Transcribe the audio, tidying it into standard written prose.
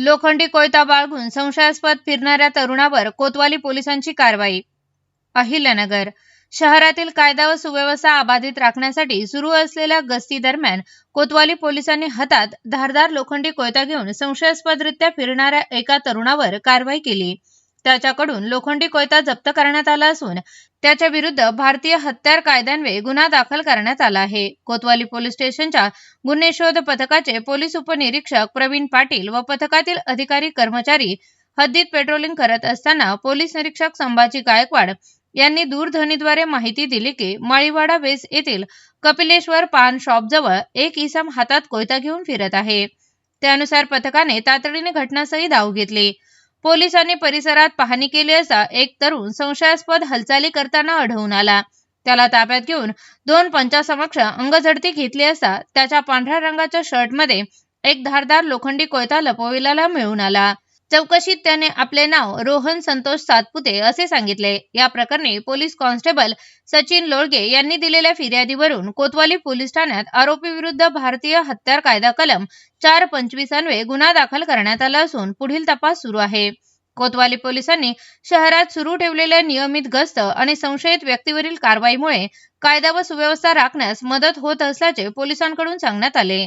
लोखंडी कोयता बाळगून संशयास्पद फिरणाऱ्या तरुणावर कोतवाली पोलिसांची कारवाई. अहिल्यानगर शहरातील कायदा व सुव्यवस्था अबाधित राखण्यासाठी सुरू असलेल्या गस्ती दरम्यान कोतवाली पोलिसांनी हातात धारदार लोखंडी कोयता घेऊन संशयास्पदरित्या फिरणाऱ्या एका तरुणावर कारवाई केली. त्याच्याकडून लोखंडी कोयता जप्त करण्यात आला असून त्याच्या विरुद्ध भारतीय हत्यार कायद्यान्वये गुन्हा दाखल करण्यात आला आहे. कोतवाली पोलीस स्टेशनच्या गुन्हे शोध पथकाचे पोलीस उपनिरीक्षक प्रवीण पाटील व पथकातील अधिकारी कर्मचारी हद्दीत पेट्रोलिंग करत असताना पोलीस निरीक्षक संभाजी गायकवाड यांनी दूरध्वनीद्वारे माहिती दिली की माळीवाडा वेस येथील कपिलेश्वर पान शॉपजवळ एक इसम हातात कोयता घेऊन फिरत आहे. त्यानुसार पथकाने तातडीने घटनास्थळी धाव घेतली. पोलिसांनी परिसरात पाहणी केली असता एक तरुण संशयास्पद हालचाली करताना आढळून आला. त्याला ताब्यात घेऊन 2 पंचांसमक्ष अंगझडती घेतली असता त्याच्या पांढऱ्या रंगाच्या शर्टमध्ये एक धारदार लोखंडी कोयता लपविलेला मिळून आला. चौकशीत त्याने आपले नाव रोहन संतोष सातपुते असे सांगितले. या प्रकरणी पोलीस कॉन्स्टेबल सचिन लोळगे यांनी दिलेल्या फिर्यादीवरून कोतवाली पोलीस ठाण्यात आरोपी विरुद्ध भारतीय हत्यार कायदा कलम 425 अन्वये गुन्हा दाखल करण्यात आला असून पुढील तपास सुरू आहे. कोतवाली पोलिसांनी शहरात सुरू ठेवलेल्या नियमित गस्त आणि संशयित व्यक्तीवरील कारवाईमुळे कायदा व सुव्यवस्था राखण्यास मदत होत असल्याचे पोलिसांकडून सांगण्यात आले.